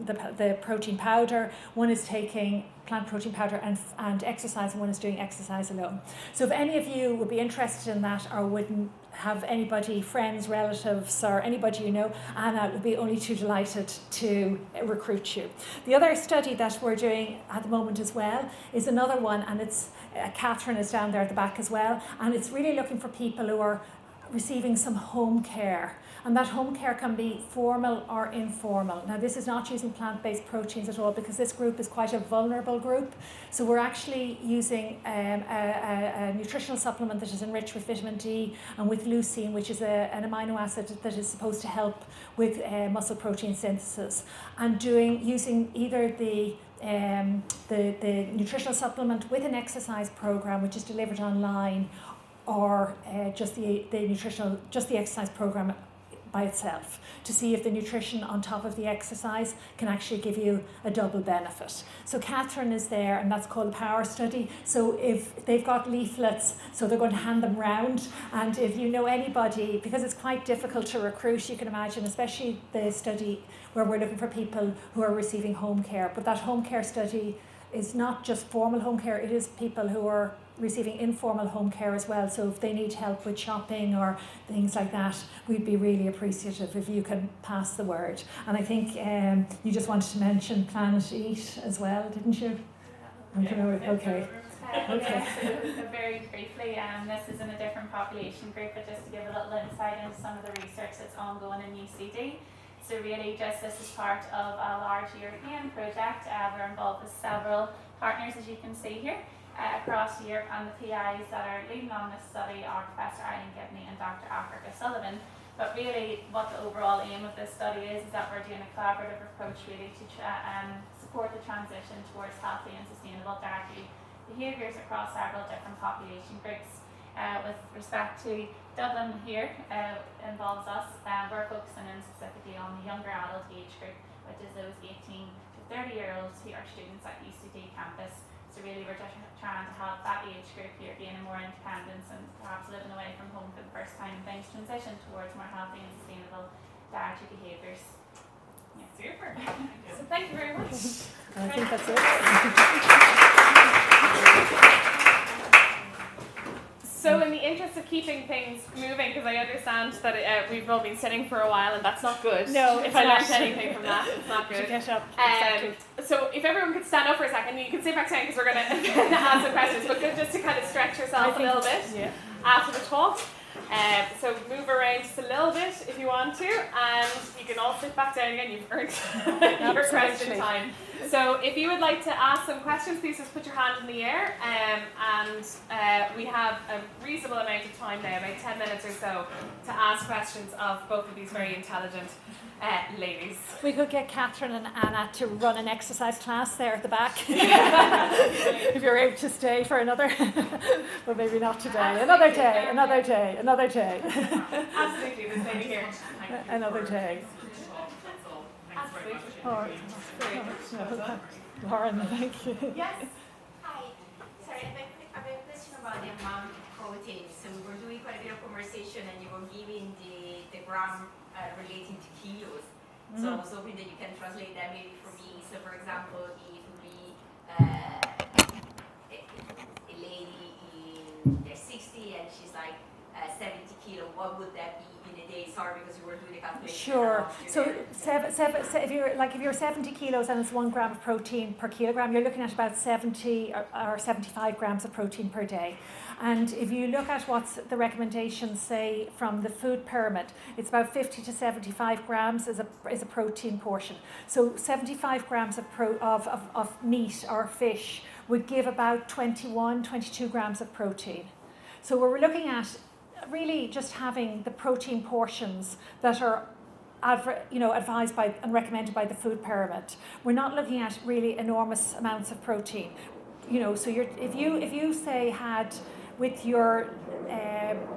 the protein powder. One is taking plant protein powder and exercise, and one is doing exercise alone. So if any of you would be interested in that, or wouldn't have anybody, friends, relatives, or anybody you know, Anna would be only too delighted to recruit you. The other study that we're doing at the moment as well is another one, and it's Catherine is down there at the back as well, and it's really looking for people who are receiving some home care. And that home care can be formal or informal. Now, this is not using plant-based proteins at all, because this group is quite a vulnerable group. So we're actually using a nutritional supplement that is enriched with vitamin D and with leucine, which is an amino acid that is supposed to help with muscle protein synthesis, and using either the nutritional supplement with an exercise program, which is delivered online, or just the exercise program by itself, to see if the nutrition on top of the exercise can actually give you a double benefit. So Catherine is there, and that's called the Power Study. So if they've got leaflets, so they're going to hand them round, and if you know anybody, because it's quite difficult to recruit, you can imagine, especially the study where we're looking for people who are receiving home care. But that home care study is not just formal home care, it is people who are receiving informal home care as well. So if they need help with shopping or things like that, we'd be really appreciative if you can pass the word. And I think you just wanted to mention Planet Eat as well, didn't you? Okay. So very briefly, this is in a different population group, but just to give a little insight into some of the research that's ongoing in UCD. So really this is part of a large European project. We're involved with several partners, as you can see here, across Europe, and the PIs that are leading on this study are Professor Eileen Gibney and Dr. Africa Sullivan. But really what the overall aim of this study is that we're doing a collaborative approach really to support the transition towards healthy and sustainable dietary behaviours across several different population groups. With respect to Dublin here, involves us, we're focusing in specifically on the younger adult age group, which is those 18 to 30-year-olds who are students at UCD campus. So really we're just trying to help that age group here gain more independence and perhaps living away from home for the first time, things transition towards more healthy and sustainable dietary behaviours. Yeah. Super. So thank you very much. I think that's it. So in the interest of keeping things moving, because I understand that we've all been sitting for a while and that's not good. No, if I learned anything from that, it's not good. Get up. Exactly. So if everyone could stand up for a second, you can sit back down because we're going to ask some questions, but good just to kind of stretch yourself a little bit after the talk. So move around just a little bit if you want to, and you can all sit back down again. You've earned your question time. So if you would like to ask some questions, please just put your hand in the air. We have a reasonable amount of time now, about 10 minutes or so, to ask questions of both of these very intelligent ladies. We could get Catherine and Anna to run an exercise class there at the back. If you're able to stay for another, but maybe not today. Another day. Absolutely, this lady here. Another day. Absolutely. Lauren, thank you. Yes. Hi. Sorry, I have a question about the amount of protein. So we were doing quite a bit of conversation and you were giving the gram relating to kilos. So I was hoping that you can translate that maybe for me. So for example, if it would be a lady in their 60 and she's like 70 kilo, what would that be in a day? Sorry, because you were doing the calculation. Sure. So if you're 70 kilos and it's 1 gram of protein per kilogram, you're looking at about 70 or 75 grams of protein per day. And if you look at what the recommendations say from the food pyramid, it's about 50 to 75 grams is a protein portion. So 75 grams of meat or fish would give about 22 grams of protein. So we're looking at really just having the protein portions that are advised by and recommended by the food pyramid. We're not looking at really enormous amounts of protein. So if you say had with your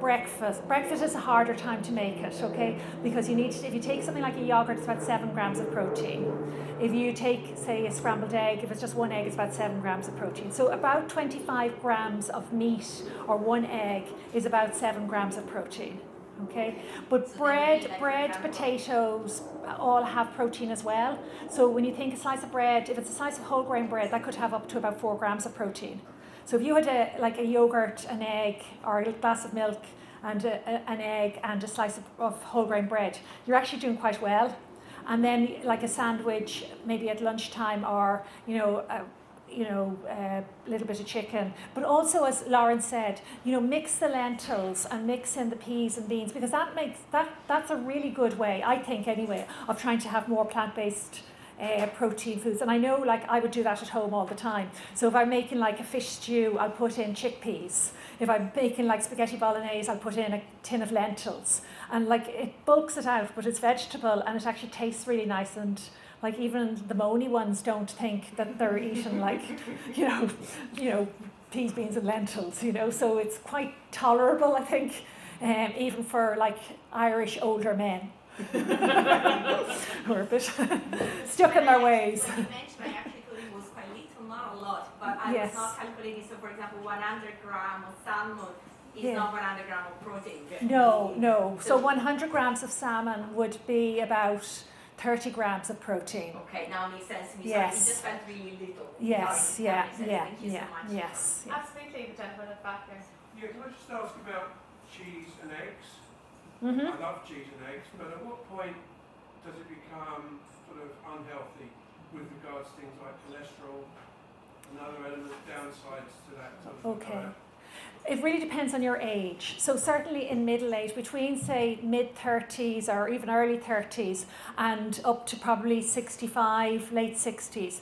breakfast is a harder time to make it, okay? Because if you take something like a yogurt, it's about 7 grams of protein. If you take, say, a scrambled egg, if it's just 1 egg, it's about 7 grams of protein. So about 25 grams of meat or 1 egg is about 7 grams of protein, okay? But so bread, potatoes, all have protein as well. So when you think a slice of bread, if it's a slice of whole grain bread, that could have up to about 4 grams of protein. So if you had a yogurt, an egg, or a glass of milk, and an egg and a slice of whole grain bread, you're actually doing quite well. And then like a sandwich, maybe at lunchtime, or a little bit of chicken. But also, as Lauren said, mix the lentils and mix in the peas and beans, because that's a really good way, I think anyway, of trying to have more plant-based protein foods. And I know I would do that at home all the time. So if I'm making like a fish stew, I'll put in chickpeas. If I'm making like spaghetti bolognese, I'll put in a tin of lentils. And it bulks it out, but it's vegetable and it actually tastes really nice. And even the moany ones don't think that they're eating peas, beans and lentils, So it's quite tolerable, I think, even for Irish older men. Who are a bit stuck in their ways. When you mentioned, I actually thought it was quite little, not a lot, but I was not calculating. So, for example, 100 grams of salmon is not 100 grams of protein. No. So 100 grams of salmon would be about 30 grams of protein. Okay, now it makes sense to me. Yes. So it just felt really little. Yes, Sorry, Thank you so much. Yes. Absolutely, the gentleman at the back here. Yeah, can I just ask about cheese and eggs? Mm-hmm. I love cheese and eggs, but at what point does it become sort of unhealthy with regards to things like cholesterol and other elements, downsides to that sort of diet? It really depends on your age. So certainly in middle age, between say mid-30s or even early 30s and up to probably 65, late 60s,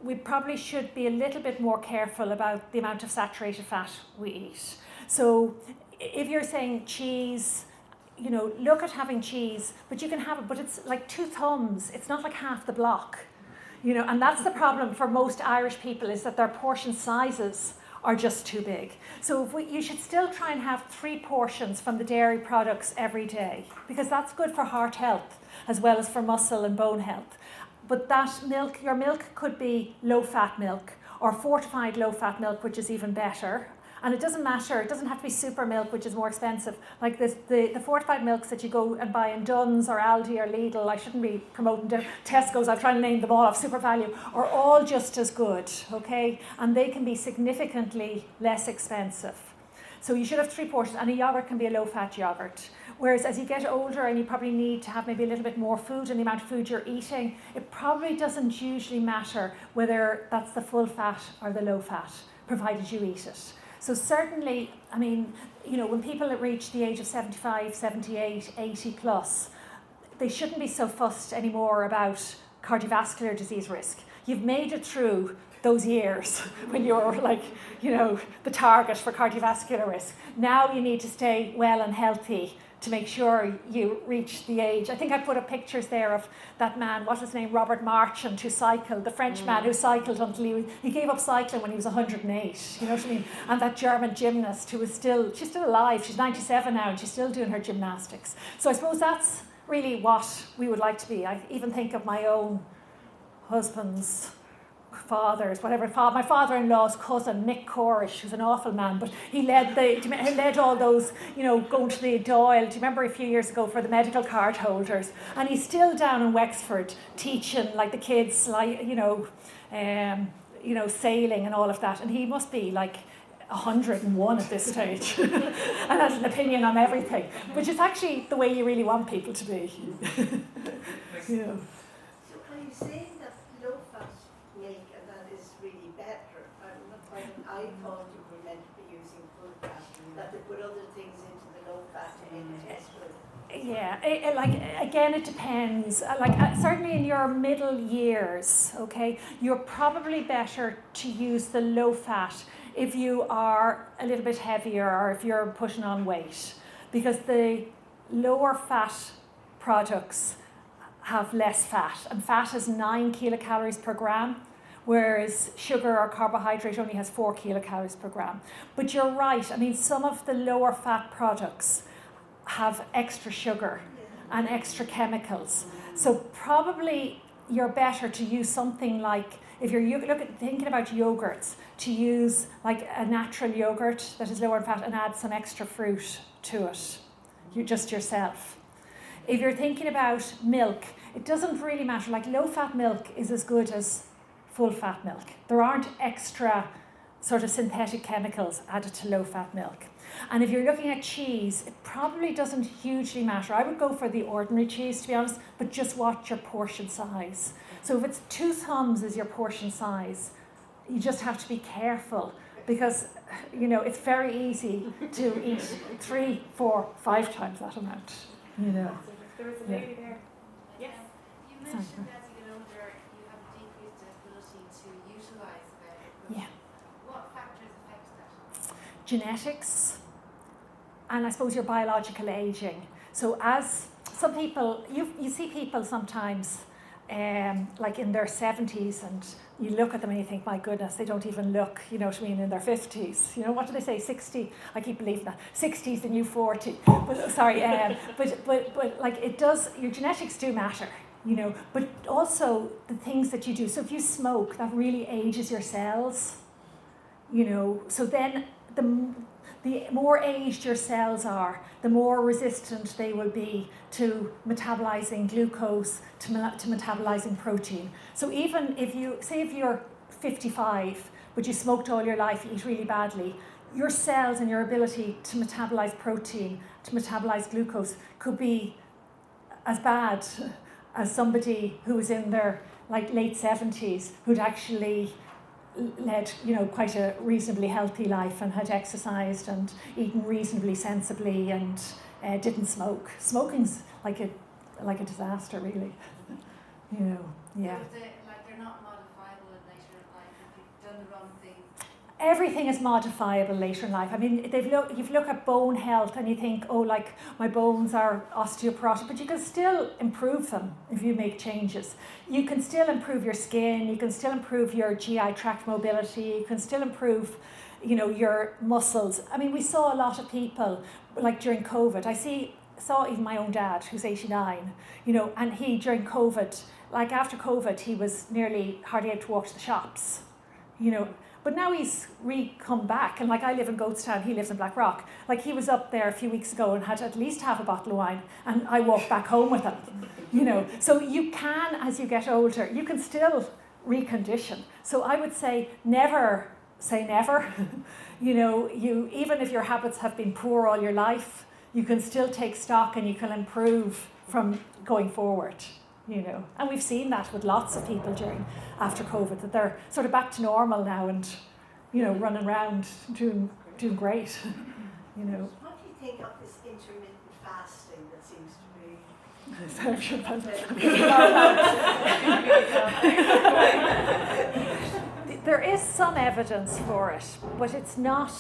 we probably should be a little bit more careful about the amount of saturated fat we eat. So if you're saying cheese, look at having cheese, but you can have it, but it's like 2 thumbs. It's not like half the block, and that's the problem for most Irish people, is that their portion sizes are just too big. So you should still try and have 3 portions from the dairy products every day, because that's good for heart health as well as for muscle and bone health. But your milk could be low-fat milk or fortified low-fat milk, which is even better. And it doesn't matter, it doesn't have to be super milk, which is more expensive. Like the fortified milks that you go and buy in Dunn's or Aldi or Lidl, I shouldn't be promoting Tesco's, I'll try and name them all off, Super Value, are all just as good, okay? And they can be significantly less expensive. So you should have 3 portions, and a yogurt can be a low-fat yogurt. Whereas as you get older and you probably need to have maybe a little bit more food and the amount of food you're eating, it probably doesn't usually matter whether that's the full fat or the low fat, provided you eat it. So certainly, when people reach the age of 75, 78, 80 plus, they shouldn't be so fussed anymore about cardiovascular disease risk. you've made it through those years when you're like, the target for cardiovascular risk. Now you need to stay well and healthy to make sure you reach the age. I think I put up pictures there of that man, what's his name, Robert Marchand, who cycled, the French man who cycled until he gave up cycling when he was 108, you know what I mean? And that German gymnast who she's still alive, she's 97 now and she's still doing her gymnastics. So I suppose that's really what we would like to be. I even think of my own husband's fathers, whatever, my father-in-law's cousin, Mick Corish, who's an awful man, but he led all those, going to the Dáil, do you remember a few years ago for the medical card holders? And he's still down in Wexford teaching, like the kids, like, sailing and all of that. And he must be like 101 at this stage and has an opinion on everything, which is actually the way you really want people to be. So are you saying that low-fat milk and that is really better? I thought you were meant to be using full fat, that they put other things into the low-fat to make it taste good. Yeah, again, it depends. Certainly in your middle years, okay, you're probably better to use the low-fat if you are a little bit heavier or if you're pushing on weight, because the lower fat products have less fat, and fat is 9 kilocalories per gram, whereas sugar or carbohydrate only has 4 kilocalories per gram. But you're right, I mean, some of the lower fat products have extra sugar and extra chemicals. So probably you're better to use something like, if you're thinking about yogurts, to use like a natural yogurt that is lower in fat and add some extra fruit to it, just yourself. If you're thinking about milk, it doesn't really matter. Like low-fat milk is as good as full-fat milk. There aren't extra sort of synthetic chemicals added to low-fat milk. And if you're looking at cheese, it probably doesn't hugely matter. I would go for the ordinary cheese, to be honest, but just watch your portion size. So if it's 2 thumbs is your portion size, you just have to be careful, because it's very easy to eat 3, 4, 5 times that amount. There was a lady there. Yes. You mentioned as you get older, you have a decreased ability to utilise it. Yeah. What factors affect that? Genetics, and I suppose your biological aging. So as some people, you see people sometimes like in their 70s, and you look at them and you think, my goodness, they don't even look, in their 50s. What do they say, 60? I keep believing that. 60 is the new 40. But sorry, but like it does, your genetics do matter, but also the things that you do. So if you smoke, that really ages your cells, so then the more aged your cells are, the more resistant they will be to metabolizing glucose, to metabolizing protein. So even if you're 55, but you smoked all your life, you eat really badly, your cells and your ability to metabolize protein, to metabolize glucose, could be as bad as somebody who was in their late 70s, who'd actually led quite a reasonably healthy life and had exercised and eaten reasonably sensibly and didn't smoke. Smoking's like a disaster, really. Yeah. So they're not modifiable in later life if you've done the wrong thing. Everything is modifiable later in life. I mean, you look at bone health and you think, oh, like my bones are osteoporotic, but you can still improve them if you make changes. You can still improve your skin, you can still improve your GI tract mobility, you can still improve, your muscles. I mean, we saw a lot of people, like during COVID. I saw even my own dad, who's 89, and he, during COVID, like after COVID, he was nearly hardly able to walk to the shops, But now he's come back, and like I live in Goatstown, he lives in Blackrock. Like he was up there a few weeks ago and had at least half a bottle of wine, and I walked back home with him, So you can, as you get older, you can still recondition. So I would say never say never. You even if your habits have been poor all your life, you can still take stock and you can improve from going forward. And we've seen that with lots of people after COVID, that they're sort of back to normal now and, running around doing great, What do you think of this intermittent fasting that seems to be There is some evidence for it, but it's not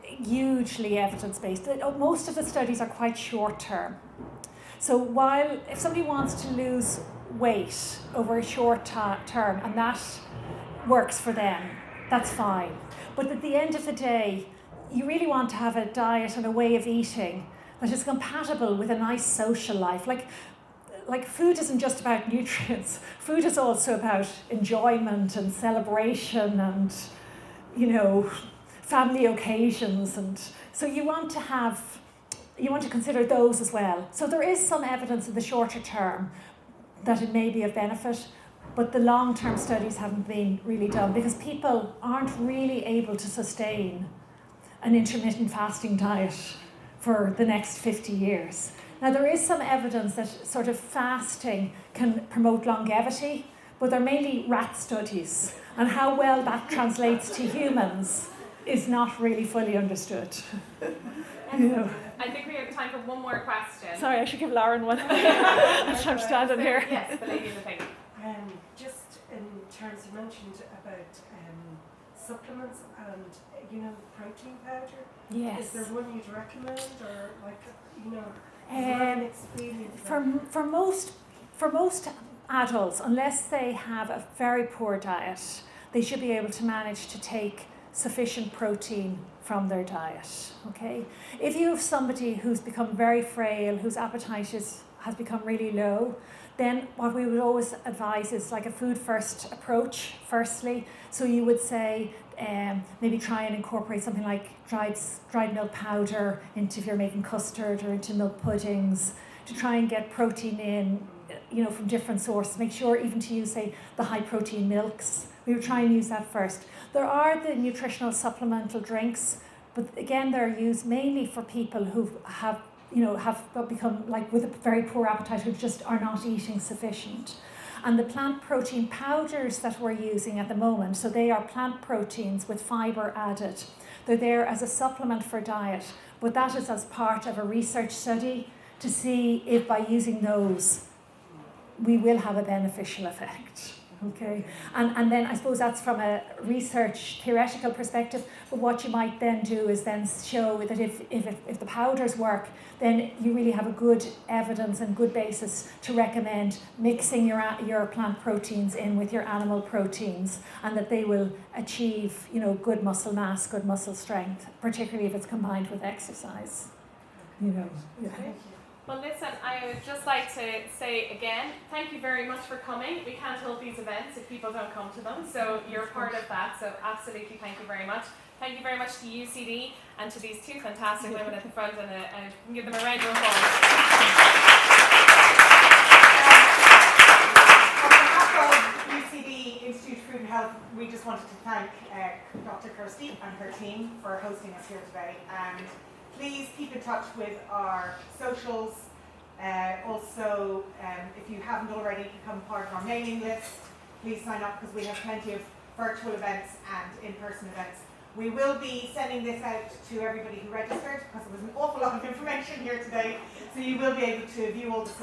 hugely evidence-based. Most of the studies are quite short-term. So while if somebody wants to lose weight over a short term and that works for them, that's fine. But at the end of the day, you really want to have a diet and a way of eating that is compatible with a nice social life. Like food isn't just about nutrients. Food is also about enjoyment and celebration and, family occasions. And so you want to consider those as well. So there is some evidence in the shorter term that it may be of benefit, but the long-term studies haven't been really done because people aren't really able to sustain an intermittent fasting diet for the next 50 years. Now, there is some evidence that sort of fasting can promote longevity, but they're mainly rat studies, and how well that translates to humans is not really fully understood. I think we have time for one more question. Sorry, I should give Lauren one. I'm standing here. Yes, the lady in the thing. Just in terms you mentioned about supplements and protein powder. Yes. Is there one you'd recommend, or experience? For most adults, unless they have a very poor diet, they should be able to manage to take sufficient protein from their diet. Okay. If you have somebody who's become very frail, whose appetite has become really low, then what we would always advise is like a food first approach, firstly. So you would say maybe try and incorporate something like dried milk powder into, if you're making custard, or into milk puddings, to try and get protein in, from different sources. Make sure even to use, say, the high protein milks. We would try and use that first. There are the nutritional supplemental drinks, but again, they're used mainly for people who have become like with a very poor appetite, who just are not eating sufficient. And the plant protein powders that we're using at the moment, so they are plant proteins with fibre added. They're there as a supplement for diet, but that is as part of a research study to see if by using those we will have a beneficial effect. Okay, and then I suppose that's from a research theoretical perspective, but what you might then do is then show that if the powders work, then you really have a good evidence and good basis to recommend mixing your plant proteins in with your animal proteins, and that they will achieve good muscle mass, good muscle strength, particularly if it's combined with exercise. Yeah. Well, listen, I would just like to say again, thank you very much for coming. We can't hold these events if people don't come to them, so you're part of that, so absolutely thank you very much. Thank you very much to UCD and to these two fantastic women at the front, and give them a round of applause. On behalf of UCD Institute for Food and Health, we just wanted to thank Dr. Kirsty and her team for hosting us here today. And please keep in touch with our socials. Also, if you haven't already become part of our mailing list, please sign up, because we have plenty of virtual events and in-person events. We will be sending this out to everybody who registered, because there was an awful lot of information here today. So you will be able to view all the